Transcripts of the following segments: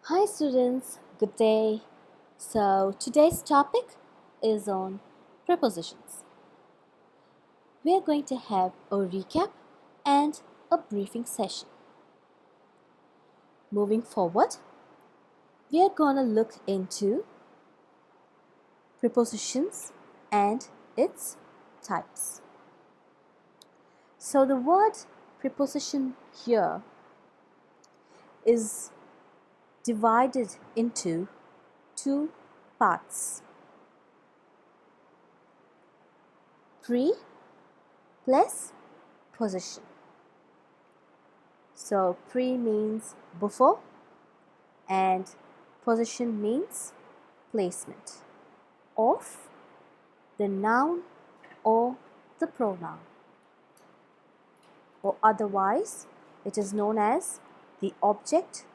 Hi students, good day. So today's topic is on prepositions. We are going to have a recap and a briefing session. Moving forward, we are going to look into prepositions and its types. So the word preposition here is divided into two parts. Pre plus position. So pre means before and position means placement of the noun or the pronoun, or otherwise it is known as the object.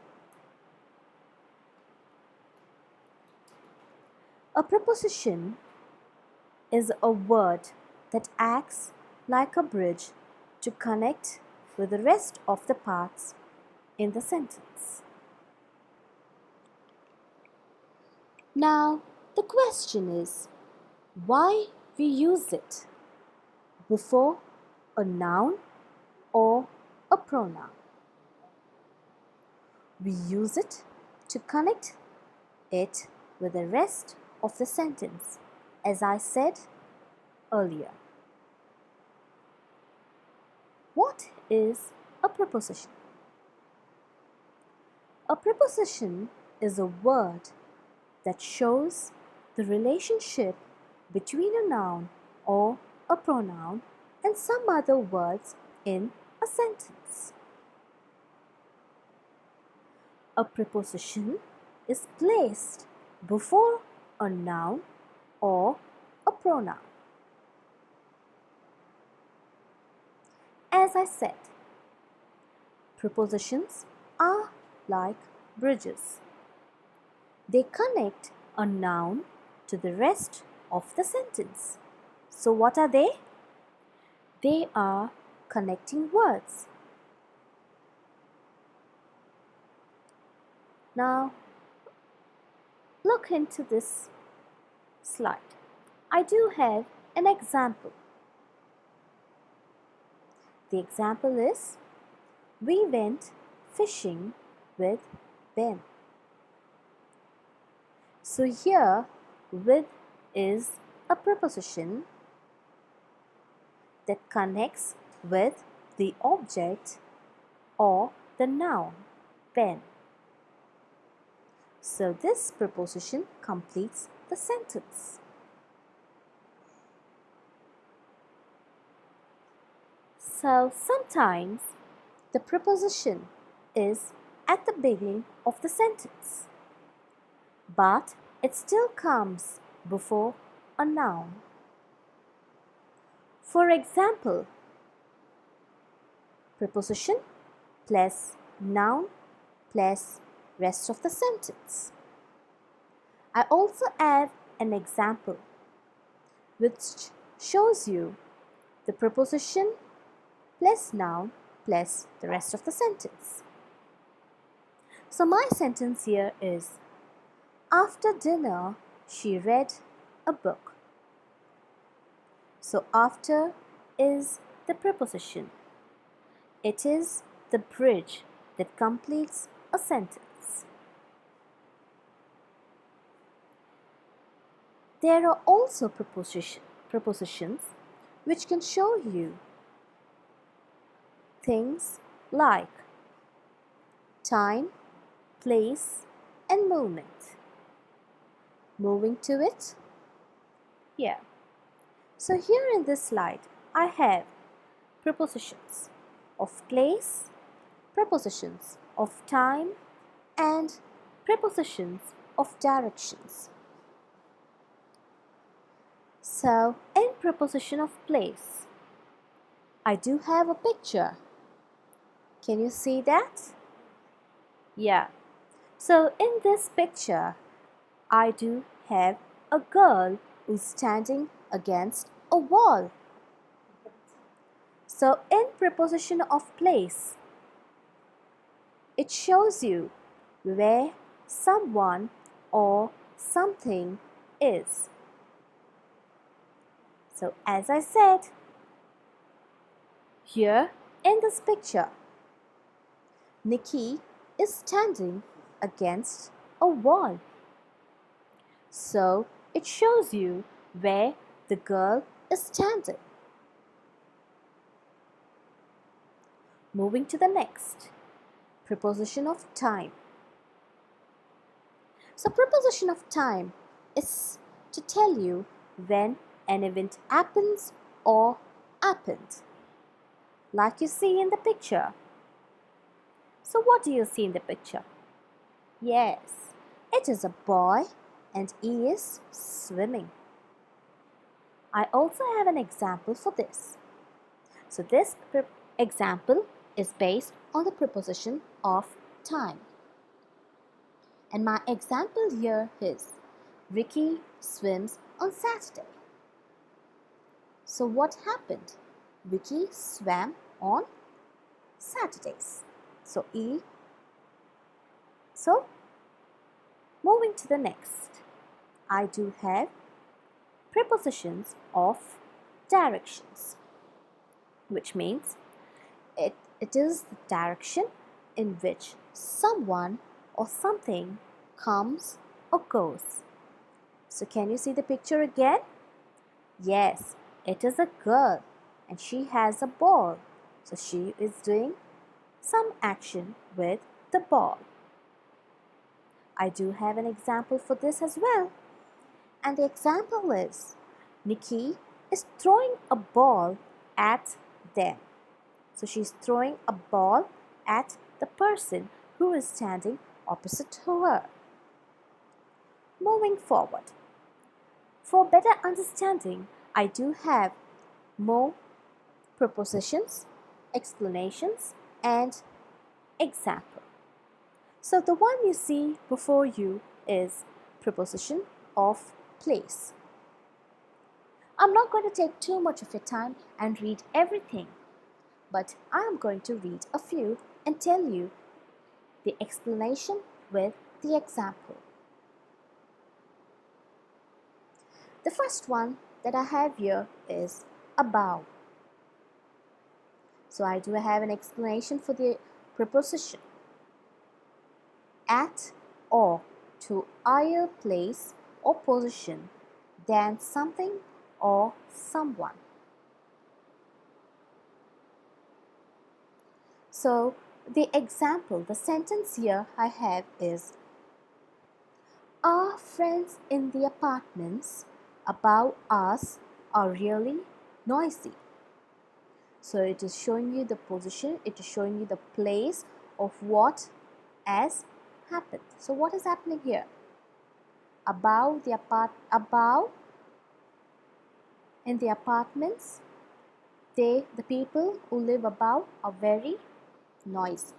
A preposition is a word that acts like a bridge to connect with the rest of the parts in the sentence. Now, the question is, why we use it before a noun or a pronoun? We use it to connect it with the rest of the sentence, as I said earlier. What is a preposition? A preposition is a word that shows the relationship between a noun or a pronoun and some other words in a sentence. A preposition is placed before a noun or a pronoun. As I said, prepositions are like bridges. They connect a noun to the rest of the sentence. So what are they? They are connecting words. Now, look into this slide. I do have an example. The example is, we went fishing with Ben. So here, with is a preposition that connects with the object or the noun, Ben. So this preposition completes the sentence. So sometimes the preposition is at the beginning of the sentence, but it still comes before a noun. For example, preposition plus noun plus rest of the sentence. I also have an example which shows you the preposition plus noun plus the rest of the sentence. So my sentence here is, after dinner she read a book. So after is the preposition. It is the bridge that completes a sentence. There are also prepositions which can show you things like time, place, and movement. Moving to it? Yeah. So here in this slide, I have prepositions of place, prepositions of time, and prepositions of directions. So in preposition of place, I do have a picture. Can you see that? Yeah. So in this picture, I do have a girl who's standing against a wall. So in preposition of place, it shows you where someone or something is. So as I said, here in this picture, Nikki is standing against a wall. So it shows you where the girl is standing. Moving to the next, preposition of time. So preposition of time is to tell you when an event happens or happened. Like you see in the picture. So what do you see in the picture? Yes, it is a boy and he is swimming. I also have an example for this. So this example is based on the preposition of time. And my example here is Ricky swims on Saturday. So what happened? Ricky swam on Saturdays. So moving to the next, I do have prepositions of directions, which means it is the direction in which someone or something comes or goes. So can you see the picture again? Yes, it is a girl and she has a ball. So she is doing some action with the ball. I do have an example for this as well. And the example is Nikki is throwing a ball at them. So she's throwing a ball at the person who is standing opposite to her. Moving forward, for better understanding, I do have more prepositions, explanations, and example. So the one you see before you is preposition of place. I'm not going to take too much of your time and read everything, but I am going to read a few and tell you the explanation with the example. The first one that I have here is above. So I do have an explanation for the preposition. At or to higher place or position than something or someone. So the example, the sentence here I have is, our friends in the apartments above us are really noisy. So it is showing you the position, it is showing you the place of what has happened. So what is happening here? Above in the apartments, the people who live above are very noisy.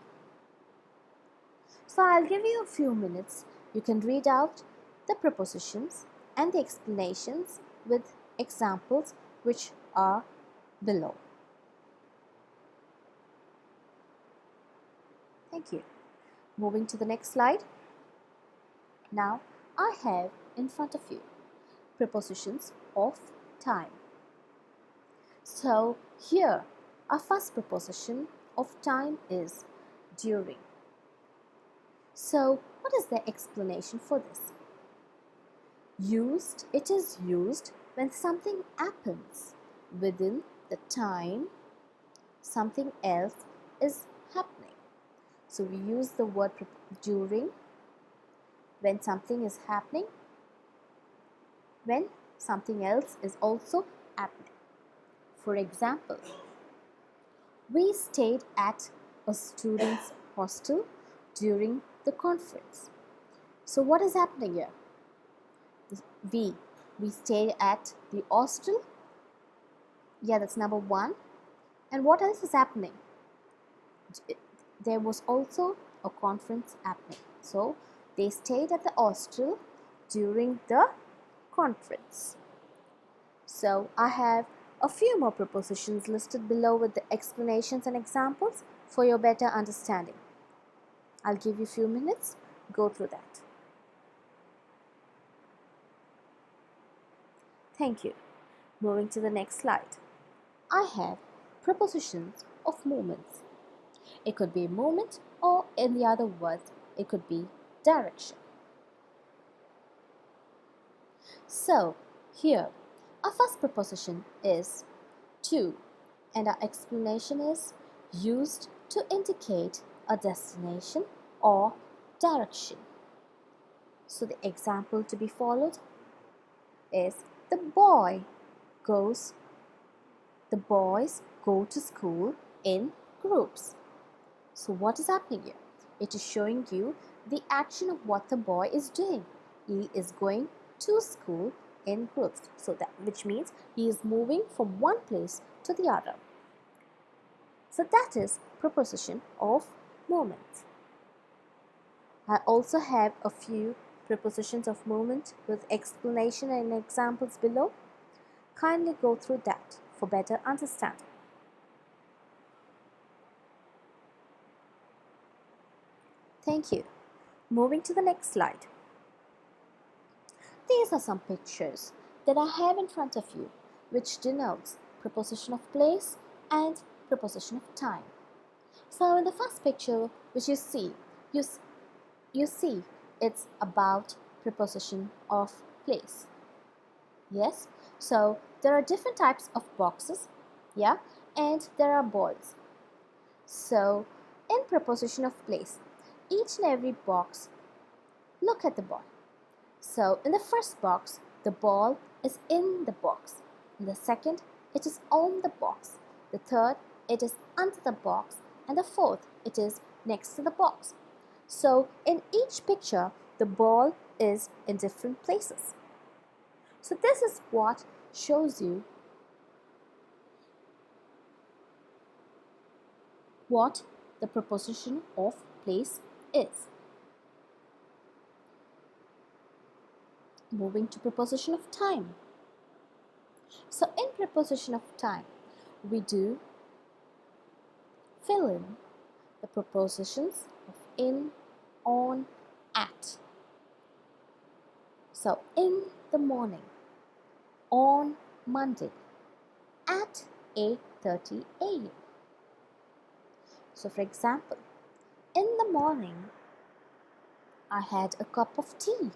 So I'll give you a few minutes. You can read out the prepositions and the explanations with examples which are below. Thank you. Moving to the next slide. Now I have in front of you prepositions of time. So here our first preposition of time is during. So what is the explanation for this? It is used when something happens within the time something else is happening. So we use the word during when something is happening, when something else is also happening. For example, we stayed at a student's hostel during the conference. So what is happening here? We stayed at the hostel. Yeah, that's number one. And what else is happening? There was also a conference happening. So they stayed at the hostel during the conference. So I have a few more prepositions listed below with the explanations and examples for your better understanding. I'll give you a few minutes. Go through that. Thank you. Moving to the next slide. I have prepositions of movements. It could be movement, or in the other words, it could be direction. So, here, our first preposition is to, and our explanation is used to indicate a destination or direction. So, the example to be followed is the boys go to school in groups. So what is happening here? It is showing you the action of what the boy is doing. He is going to school in groups. So that which means he is moving from one place to the other. So that is preposition of movement. I also have a few prepositions of movement with explanation and examples below. Kindly go through that for better understanding. Thank you. Moving to the next slide. These are some pictures that I have in front of you which denotes preposition of place and preposition of time. So in the first picture which you see it's about preposition of place. Yes, so there are different types of boxes, yeah, and there are balls. So in preposition of place, each and every box, look at the ball. So in the first box, the ball is in the box. In the second, it is on the box. The third, it is under the box. And the fourth, it is next to the box. So in each picture, the ball is in different places. So this is what shows you what the preposition of place is. Moving to preposition of time. So in preposition of time, we do fill in the prepositions of in, on, at. So in the morning, on Monday, at 8:30 a.m. So for example, in the morning, I had a cup of tea.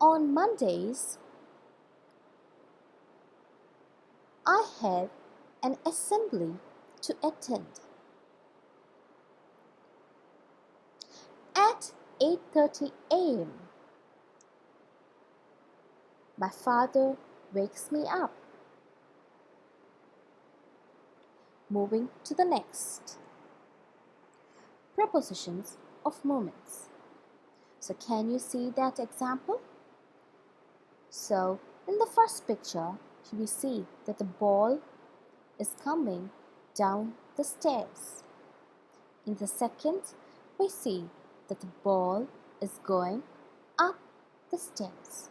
On Mondays, I have an assembly to attend. At 8:30 a.m., my father wakes me up. Moving to the next. Prepositions of moments. So can you see that example? So in the first picture, we see that the ball is coming down the stairs. In the second, we see that the ball is going up the stairs.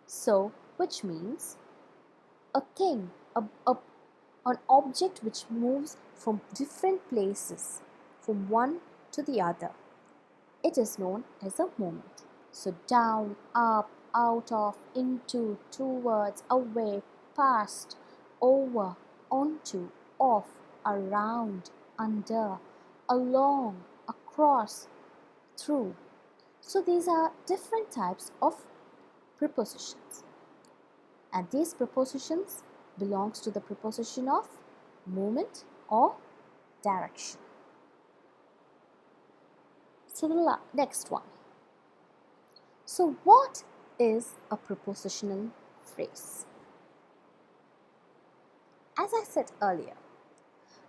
So, which means a thing, an object which moves from different places, from one to the other. It is known as a moment. So down, up, out of, into, towards, away, past, over, onto, off, around, under, along, across, through. So these are different types of prepositions. And these prepositions belongs to the preposition of movement or direction. So the next one. So what is a prepositional phrase? As I said earlier,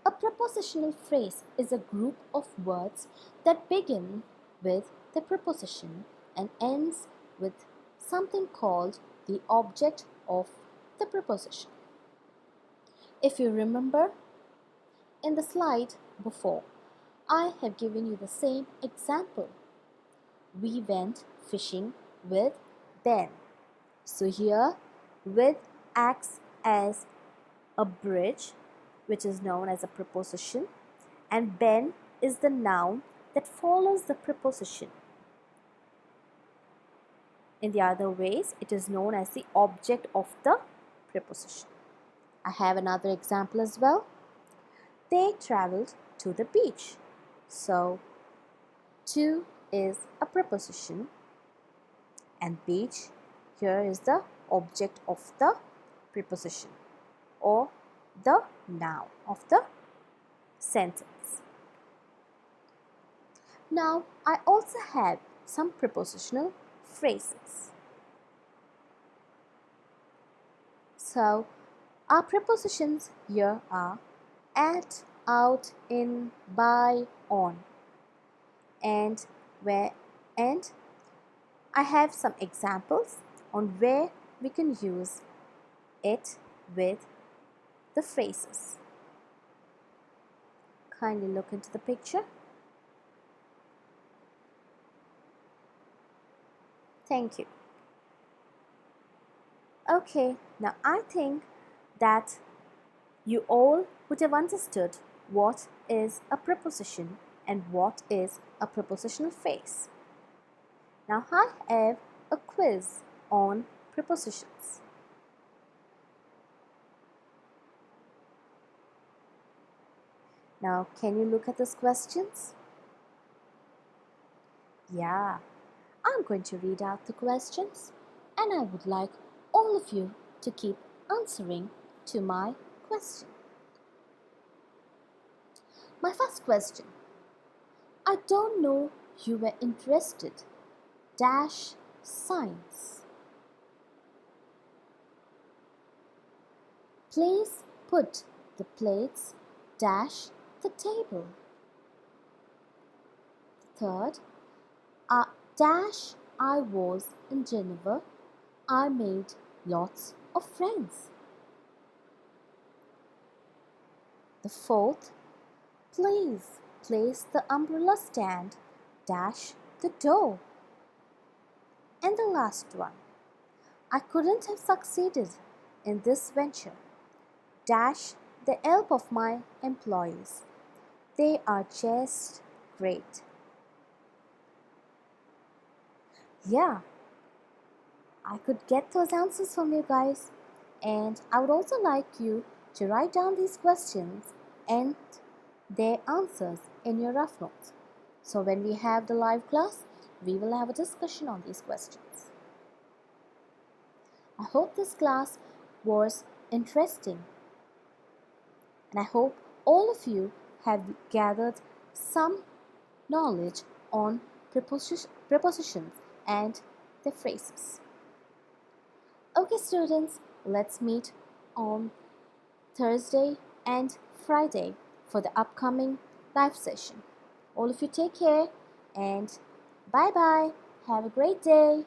a prepositional phrase is a group of words that begin with the preposition and ends with something called the object of the preposition. If you remember, in the slide before, I have given you the same example. We went fishing with Ben. So here, with acts as a bridge, which is known as a preposition, and Ben is the noun that follows the preposition. In the other ways, it is known as the object of the preposition. I have another example as well. They traveled to the beach. So, to is a preposition and beach here is the object of the preposition or the noun of the sentence. Now, I also have some prepositional phrases. So, our prepositions here are at, out, in, by, on, and where, and I have some examples on where we can use it with the phrases. Kindly look into the picture. Thank you. Okay, now I think that you all would have understood what is a preposition and what is a prepositional phrase. Now I have a quiz on prepositions. Now can you look at these questions? Yeah, I'm going to read out the questions and I would like all of you to keep answering to my question. My first question. I don't know you were interested. Dash science. Please put the plates dash the table. Third, dash I was in Geneva. I made lots of friends. The fourth, please place the umbrella stand dash the door. And the last one, I couldn't have succeeded in this venture dash the help of my employees. They are just great. Yeah, I could get those answers from you guys, and I would also like you to write down these questions and their answers in your rough notes. So when we have the live class, we will have a discussion on these questions. I hope this class was interesting, and I hope all of you have gathered some knowledge on prepositions and their phrases. Okay students, let's meet on Thursday and Friday for the upcoming live session. All of you take care and bye bye. Have a great day.